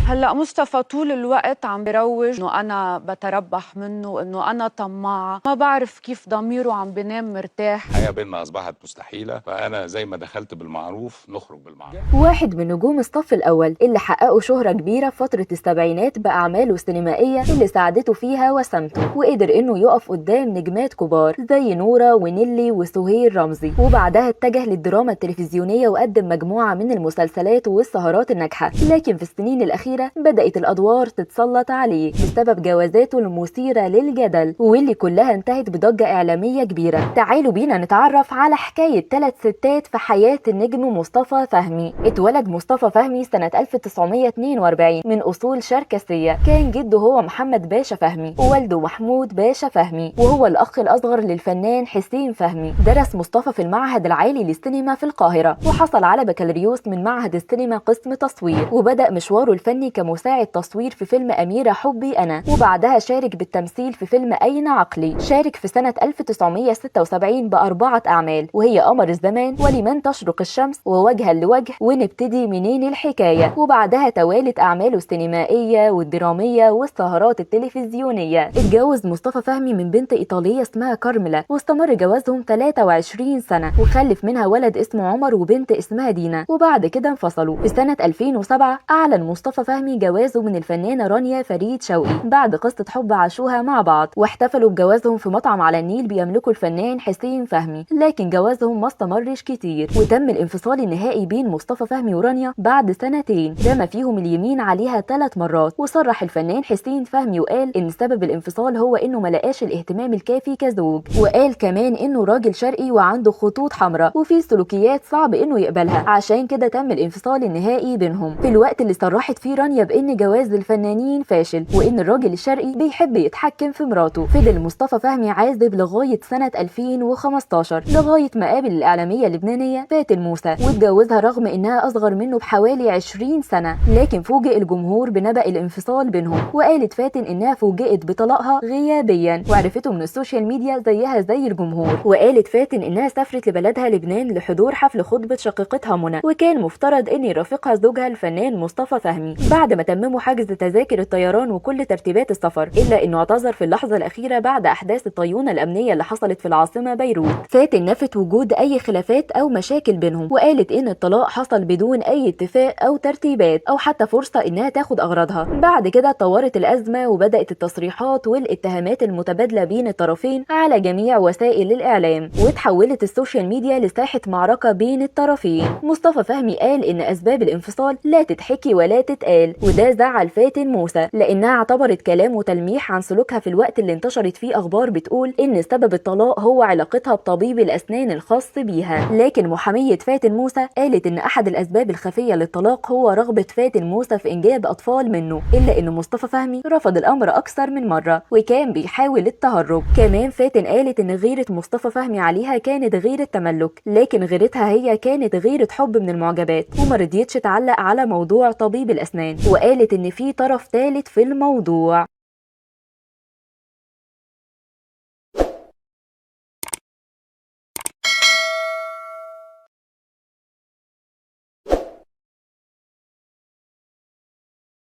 هلا مصطفى طول الوقت عم بيروج انه انا بتربح منه، انه انا طماعه، ما بعرف كيف ضميره عم بينام مرتاح. الحياة بيننا أصبحت مستحيلة، فأنا زي ما دخلت بالمعروف نخرج بالمعروف. واحد من نجوم الصف الأول اللي حققوا شهرة كبيرة في فترة السبعينات بأعماله السينمائية اللي ساعدته فيها وسامته، وقدر إنه يقف قدام نجمات كبار زي نورة ونيلي وسهير رمزي، وبعدها اتجه للدراما التلفزيونية وقدم مجموعة من المسلسلات والسهرات الناجحة. لكن في السنين الأخيرة بدأت الأدوار تتسلط عليه بسبب جوازاته المثيرة للجدل واللي كلها انتهت بضجة إعلامية كبيرة. تعالوا بينا نتعرف على حكاية 3 ستات في حياة النجم مصطفى فهمي. اتولد مصطفى فهمي سنة 1942 من أصول شركسية. كان جده هو محمد باشا فهمي ووالده محمود باشا فهمي، وهو الأخ الأصغر للفنان حسين فهمي. درس مصطفى في المعهد العالي للسينما في القاهرة، وحصل على بكالوريوس من معهد السينما قسم تصوير، وبدأ مشواره الفني كمساعد تصوير في فيلم أميرة حبي أنا، وبعدها شارك بالتمثيل في فيلم أين عقلي. شارك في سنة 1976 ب4 أعمال، وهي قمر الزمان ولمن تشرق الشمس ووجها لوجه ونبتدي منين الحكاية. وبعدها توالت أعماله السينمائية والدرامية والسهرات التلفزيونية. اتجوز مصطفى فهمي من بنت إيطالية اسمها كارميلا، واستمر جوازهم 23 سنة، وخلف منها ولد اسمه عمر وبنت اسمها دينا، وبعد كده انفصلوا. في سنة 2007 أعلن مصطفى فهمي جوازه من الفنانة رانيا فريد شوقي بعد قصة حب عاشوها مع بعض، واحتفلوا بجوازهم في مطعم على النيل بيملكه الفنان حسين فهمي. لكن جوازهم ما استمرش كتير، وتم الانفصال النهائي بين مصطفى فهمي ورانيا بعد سنتين رمى فيهم اليمين عليها 3 مرات. وصرح الفنان حسين فهمي وقال ان سبب الانفصال هو انه ما لقاش الاهتمام الكافي كزوج، وقال كمان انه راجل شرقي وعنده خطوط حمراء وفي سلوكيات صعب انه يقبلها، عشان كده تم الانفصال النهائي بينهم. في الوقت اللي صرحت فيه رانيا بان جواز الفنانين فاشل وان الراجل الشرقي بيحب يتحكم في مراته، فضل مصطفى فهمي عازب لغايه سنه 2015 لغايه ما قابل الاعلاميه اللبنانيه فاتن موسى واتجوزها رغم انها اصغر منه بحوالي 20 سنه. لكن فوجئ الجمهور بنبأ الانفصال بينهم، وقالت فاتن انها فوجئت بطلاقها غيابيا وعرفته من السوشيال ميديا زيها زي الجمهور. وقالت فاتن انها سافرت لبلدها لبنان لحضور حفل خطبه شقيقتها منى، وكان مفترض ان يرافقها زوجها الفنان مصطفى فهمي بعد ما تمموا حجز تذاكر الطيران وكل ترتيبات السفر، الا انه اعتذر في اللحظه الاخيره بعد احداث الطيونه الامنيه اللي حصلت في العاصمه بيروت. فاتن نفت وجود اي خلافات او مشاكل بينهم، وقالت ان الطلاق حصل بدون اي اتفاق او ترتيبات او حتى فرصه انها تاخد اغراضها. بعد كده طورت الازمه وبدات التصريحات والاتهامات المتبادله بين الطرفين على جميع وسائل الاعلام، وتحولت السوشيال ميديا لساحه معركه بين الطرفين. مصطفى فهمي قال ان اسباب الانفصال لا تتحكي ولا تتقال، وده زعل فاتن موسى لانها اعتبرت كلامه تلميح عن سلوكها في الوقت اللي انتشرت فيه اخبار بتقول ان سبب الطلاق هو علاقتها بطبيب الاسنان الخاص بيها. لكن محاميه فاتن موسى قالت ان احد الاسباب الخفيه للطلاق هو رغبه فاتن موسى في انجاب اطفال منه، الا ان مصطفى فهمي رفض الامر اكثر من مره وكان بيحاول التهرب. كمان فاتن قالت ان غيره مصطفى فهمي عليها كانت غيره تملك، لكن غيرتها هي كانت غيره حب من المعجبات، وما رضيتش تعلق على موضوع طبيب الاسنان، وقالت ان في طرف ثالث في الموضوع.